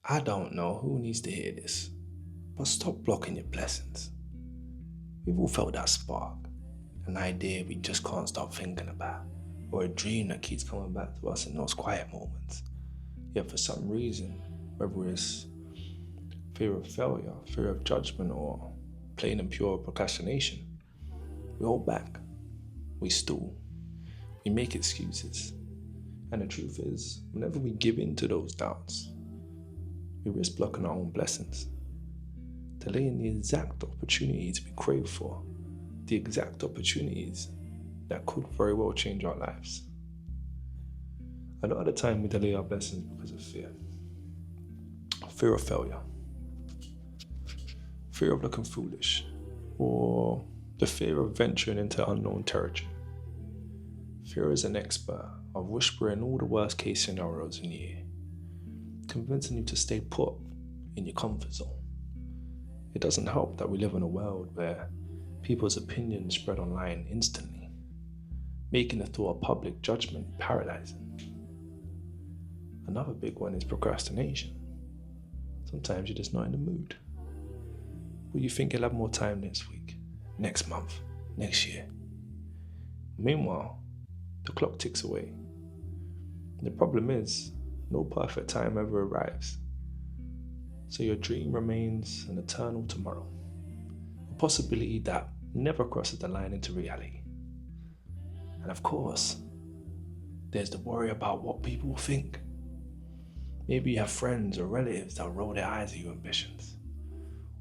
I don't know who needs to hear this, but stop blocking your blessings. We've all felt that spark, an idea we just can't stop thinking about, or a dream that keeps coming back to us in those quiet moments. Yet for some reason, whether it's fear of failure, fear of judgment, or plain and pure procrastination, we hold back, we stall, we make excuses. And the truth is, whenever we give in to those doubts, we risk blocking our own blessings, delaying the exact opportunities we crave for, the exact opportunities that could very well change our lives. A lot of the time we delay our blessings because of fear of failure, fear of looking foolish, or the fear of venturing into unknown territory. Fear is an expert of whispering all the worst case scenarios in your ear, convincing you to stay put in your comfort zone. It doesn't help that we live in a world where people's opinions spread online instantly, making the thought of public judgment paralyzing. Another big one is procrastination. Sometimes you're just not in the mood. Well, you think you'll have more time next week, next month, next year. Meanwhile, the clock ticks away. The problem is, no perfect time ever arrives. So your dream remains an eternal tomorrow, a possibility that never crosses the line into reality. And of course, there's the worry about what people will think. Maybe you have friends or relatives that roll their eyes at your ambitions,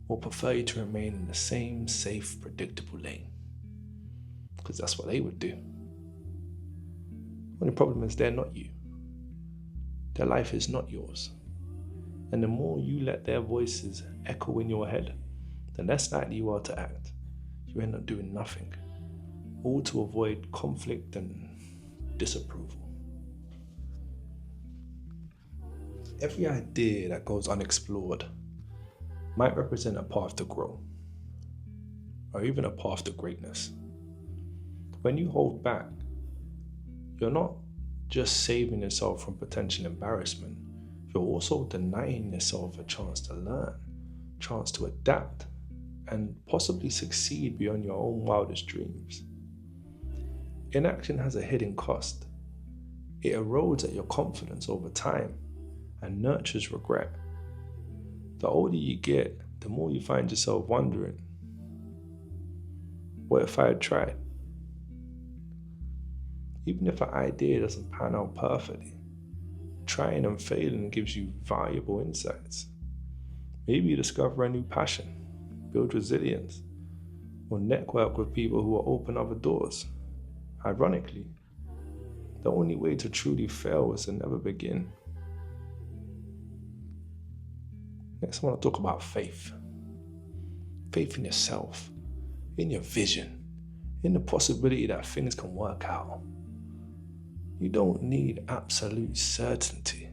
or prefer you to remain in the same safe, predictable lane, because that's what they would do. Only problem is they're not you. Their life is not yours. And the more you let their voices echo in your head, the less likely you are to act. You end up doing nothing, all to avoid conflict and disapproval. Every idea that goes unexplored might represent a path to grow, or even a path to greatness. When you hold back, you're not just saving yourself from potential embarrassment, you're also denying yourself a chance to learn, chance to adapt, and possibly succeed beyond your own wildest dreams. Inaction has a hidden cost. It erodes at your confidence over time and nurtures regret. The older you get, the more you find yourself wondering, what if I had tried? Even if an idea doesn't pan out perfectly, trying and failing gives you valuable insights. Maybe you discover a new passion, build resilience, or network with people who will open other doors. Ironically, the only way to truly fail is to never begin. Next, I want to talk about faith. Faith in yourself, in your vision, in the possibility that things can work out. You don't need absolute certainty.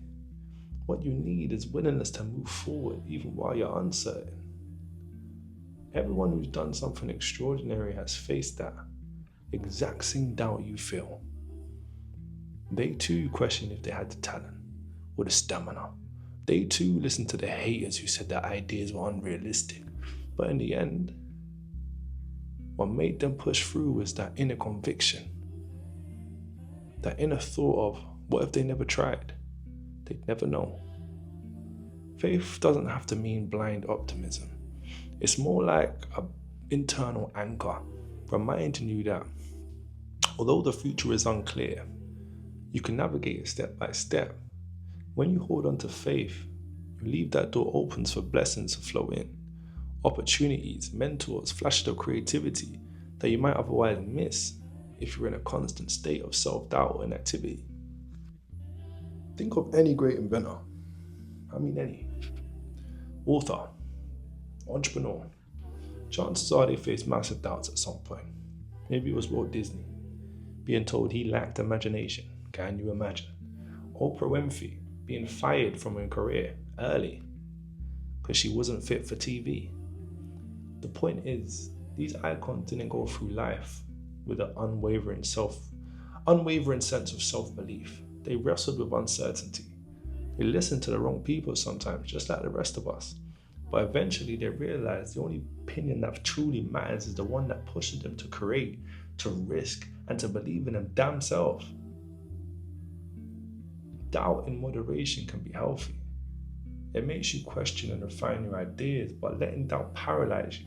What you need is willingness to move forward even while you're uncertain. Everyone who's done something extraordinary has faced that exact same doubt you feel. They too questioned if they had the talent or the stamina. They too listened to the haters who said their ideas were unrealistic. But in the end, what made them push through was that inner conviction. That inner thought of, what if they never tried? They'd never know. Faith doesn't have to mean blind optimism. It's more like an internal anchor, reminding you that although the future is unclear, you can navigate it step by step. When you hold on to faith, you leave that door open for blessings to flow in. Opportunities, mentors, flashes of creativity that you might otherwise miss if you're in a constant state of self-doubt and inactivity. Think of any great inventor. Any. Author, entrepreneur. Chances are they faced massive doubts at some point. Maybe it was Walt Disney, being told he lacked imagination. Can you imagine? Oprah Winfrey being fired from her career early because she wasn't fit for TV. The point is, these icons didn't go through life with an unwavering sense of self-belief. They wrestled with uncertainty, They listen to the wrong people sometimes, just like the rest of us. But eventually they realize the only opinion that truly matters is the one that pushes them to create, to risk, and to believe in them damn self. Doubt in moderation can be healthy. It makes you question and refine your ideas, but letting doubt paralyze you.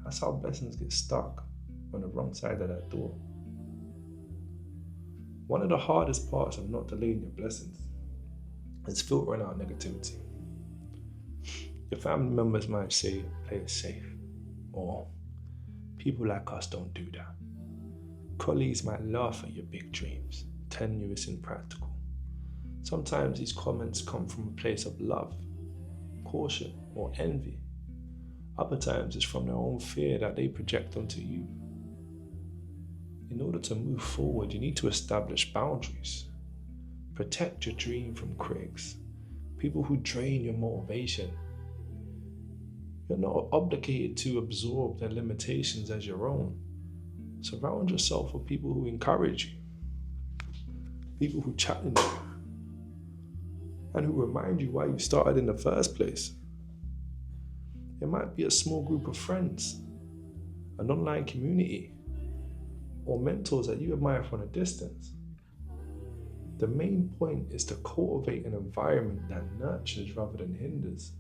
That's how blessings get stuck on the wrong side of that door. One of the hardest parts of not delaying your blessings is filtering out negativity. Your family members might say, play it safe, or people like us don't do that. Colleagues might laugh at your big dreams, tenuous and practical. Sometimes these comments come from a place of love, caution, or envy. Other times it's from their own fear that they project onto you. In order to move forward, you need to establish boundaries. Protect your dream from critics, people who drain your motivation. You're not obligated to absorb their limitations as your own. Surround yourself with people who encourage you, people who challenge you, and who remind you why you started in the first place. It might be a small group of friends, an online community, or mentors that you admire from a distance. The main point is to cultivate an environment that nurtures rather than hinders.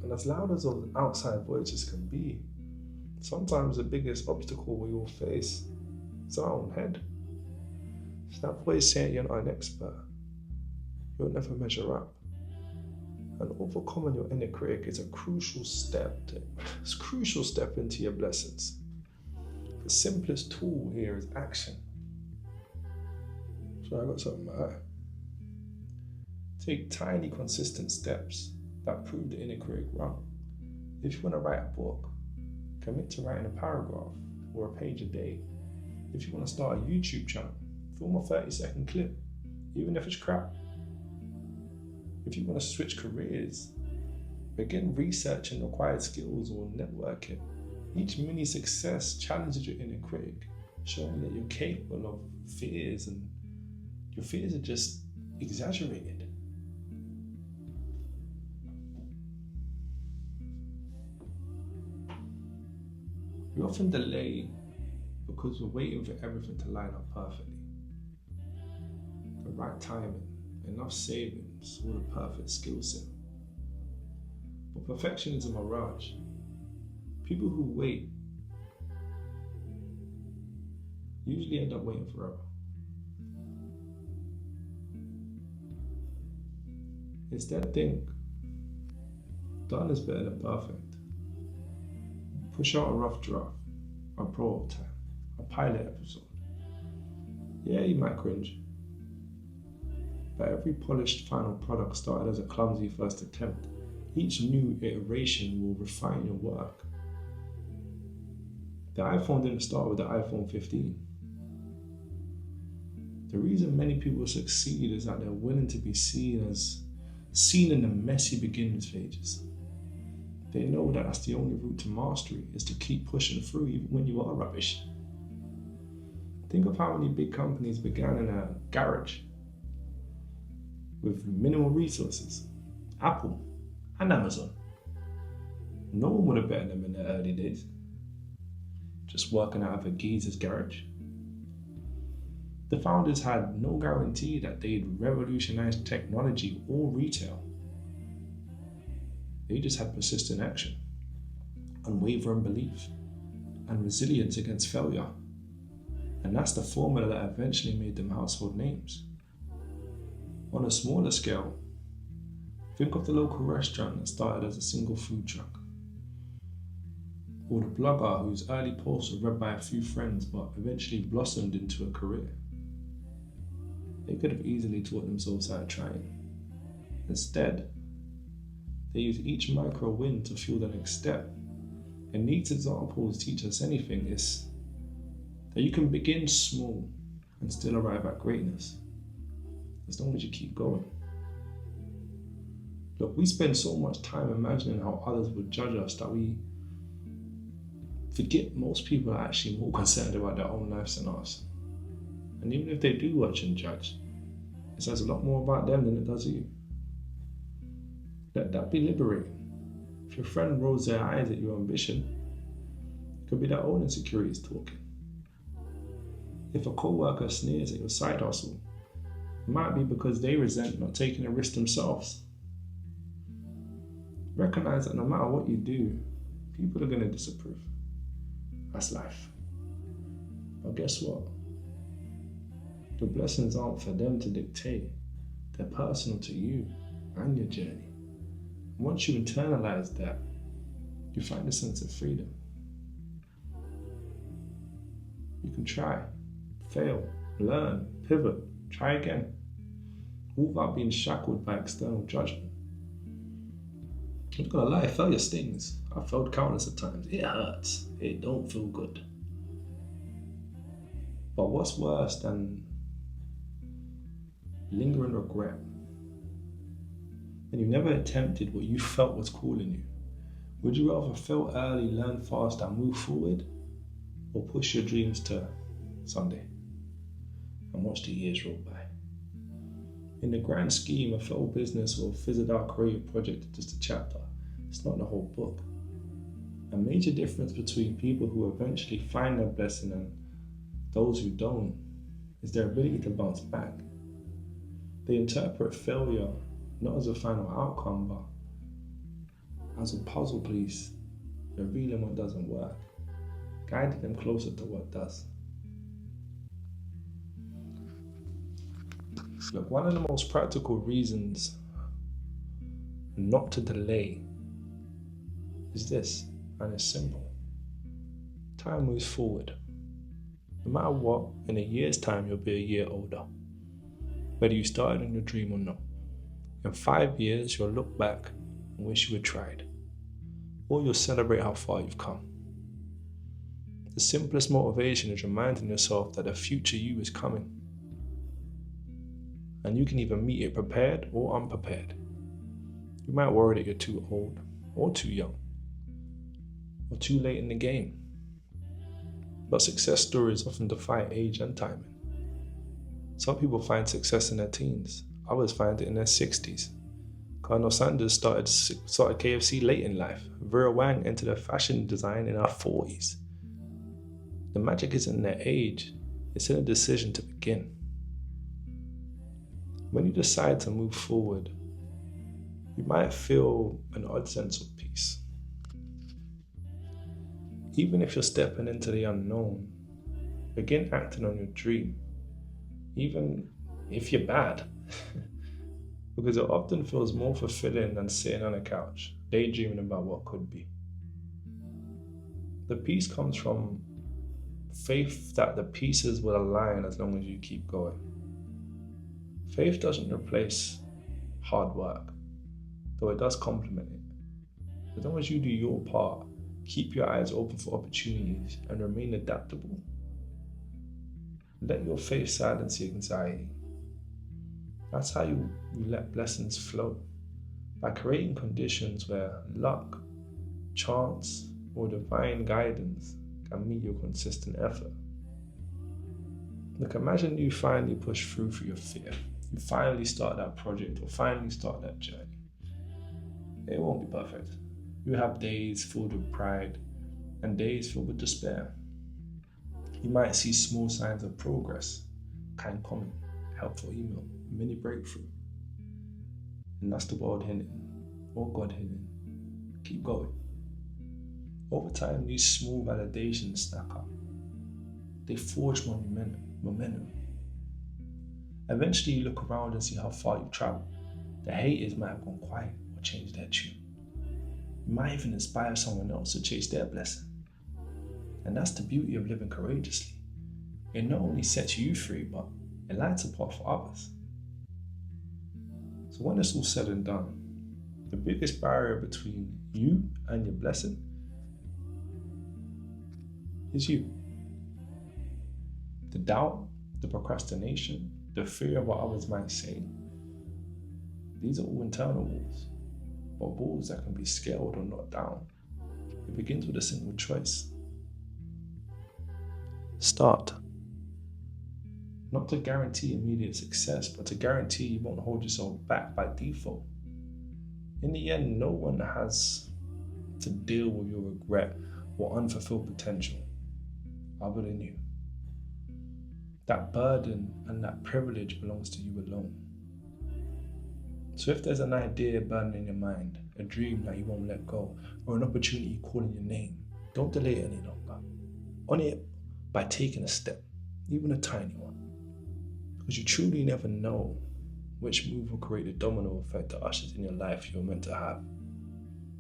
And as loud as those outside voices can be, sometimes the biggest obstacle we all face is our own head. It's that voice saying you're not an expert, you'll never measure up. And overcoming your inner critic is a crucial step into your blessings. The simplest tool here is action. So I got something like that. Take tiny, consistent steps that prove the inner critic wrong. If you want to write a book, commit to writing a paragraph or a page a day. If you want to start a YouTube channel, film a 30-second clip, even if it's crap. If you want to switch careers, begin researching required skills or networking. Each mini success challenges your inner critic, showing that you're capable of fears, and your fears are just exaggerated. We often delay because we're waiting for everything to line up perfectly. The right timing, enough savings, or the perfect skill set. But perfection is a mirage. People who wait usually end up waiting forever. Instead, think, done is better than perfect. Push out a rough draft, a prototype, a pilot episode. Yeah, you might cringe, but every polished final product started as a clumsy first attempt. Each new iteration will refine your work. The iPhone didn't start with the iPhone 15. The reason many people succeed is that they're willing to be seen in the messy beginning stages. They know that that's the only route to mastery, is to keep pushing through even when you are rubbish. Think of how many big companies began in a garage with minimal resources. Apple and Amazon. No one would have betted them in the early days. Just working out of a geezer's garage. The founders had no guarantee that they'd revolutionize technology or retail. They just had persistent action, unwavering belief, and resilience against failure. And that's the formula that eventually made them household names. On a smaller scale, think of the local restaurant that started as a single food truck, or the blogger whose early posts were read by a few friends but eventually blossomed into a career. They could have easily taught themselves how to trying. Instead, they use each micro win to fuel the next step. And these examples teach us anything is that you can begin small and still arrive at greatness, as long as you keep going. Look, we spend so much time imagining how others would judge us that we forget most people are actually more concerned about their own lives than us. And even if they do watch and judge, it says a lot more about them than it does you. Let that be liberating. If your friend rolls their eyes at your ambition, it could be their own insecurities talking. If a co-worker sneers at your side hustle, it might be because they resent not taking a risk themselves. Recognize that no matter what you do, people are going to disapprove. That's life. But guess what? The blessings aren't for them to dictate. They're personal to you and your journey. Once you internalize that, you find a sense of freedom. You can try, fail, learn, pivot, try again, all without being shackled by external judgment. I'm not gonna lie, failure stings. I've failed countless of times. It hurts. It don't feel good. But what's worse than lingering regret? And you never attempted what you felt was calling you. Would you rather fail early, learn fast, and move forward, or push your dreams to someday and watch the years roll by? In the grand scheme, a failed business or fizzled out creative project is just a chapter. It's not the whole book. A major difference between people who eventually find their blessing and those who don't is their ability to bounce back. They interpret failure not as a final outcome, but as a puzzle piece, revealing what doesn't work, guiding them closer to what does. Look, one of the most practical reasons not to delay is this, and it's simple. Time moves forward. No matter what, in a year's time, you'll be a year older, whether you started on your dream or not. In 5 years, you'll look back and wish you had tried, or you'll celebrate how far you've come. The simplest motivation is reminding yourself that the future you is coming, and you can either meet it prepared or unprepared. You might worry that you're too old, or too young, or too late in the game. But success stories often defy age and timing. Some people find success in their teens, others find it in their 60s. Colonel Sanders started KFC late in life. Vera Wang entered her fashion design in her 40s. The magic isn't in their age, it's in a decision to begin. When you decide to move forward, you might feel an odd sense of peace. Even if you're stepping into the unknown, begin acting on your dream, even if you're bad, because it often feels more fulfilling than sitting on a couch, daydreaming about what could be. The peace comes from faith that the pieces will align as long as you keep going. Faith doesn't replace hard work, though it does complement it. As long as you do your part, keep your eyes open for opportunities and remain adaptable, let your faith silence the anxiety. That's how you let blessings flow, by creating conditions where luck, chance, or divine guidance can meet your consistent effort. Look, imagine you finally push through your fear. You finally start that project or finally start that journey. It won't be perfect. You have days filled with pride and days filled with despair. You might see small signs of progress, kind comment, helpful email, mini breakthrough. And that's the world hinting, or God hinting. Keep going. Over time, these small validations stack up. They forge more momentum. Eventually, you look around and see how far you've traveled. The haters might have gone quiet or changed their tune. You might even inspire someone else to chase their blessing. And that's the beauty of living courageously. It not only sets you free, but it lights a path for others. So when it's all said and done, the biggest barrier between you and your blessing is you. The doubt, the procrastination, the fear of what others might say, these are all internal walls, but walls that can be scaled or knocked down. It begins with a simple choice. Start. Not to guarantee immediate success, but to guarantee you won't hold yourself back by default. In the end, no one has to deal with your regret or unfulfilled potential other than you. That burden and that privilege belongs to you alone. So if there's an idea burning in your mind, a dream that you won't let go, or an opportunity calling your name, don't delay it any longer. Honor it by taking a step, even a tiny one. Because you truly never know which move will create the domino effect that ushers in your life you're meant to have.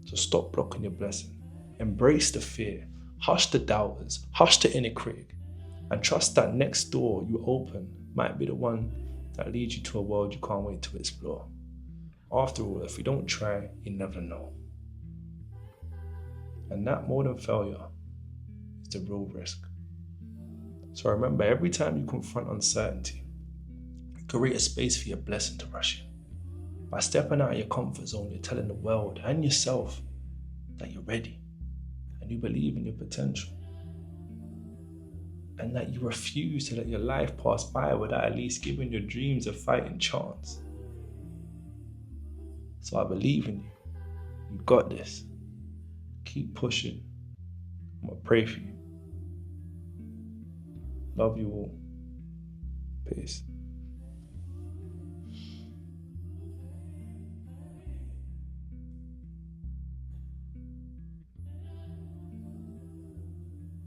So stop blocking your blessing. Embrace the fear. Hush the doubters. Hush the inner critic. And trust that next door you open might be the one that leads you to a world you can't wait to explore. After all, if you don't try, you never know. And that more than failure is the real risk. So remember, every time you confront uncertainty, create a space for your blessing to rush in. By stepping out of your comfort zone, you're telling the world and yourself that you're ready and you believe in your potential. And that you refuse to let your life pass by without at least giving your dreams a fighting chance. So I believe in you. You got this. Keep pushing. I'm gonna pray for you. Love you all. Peace.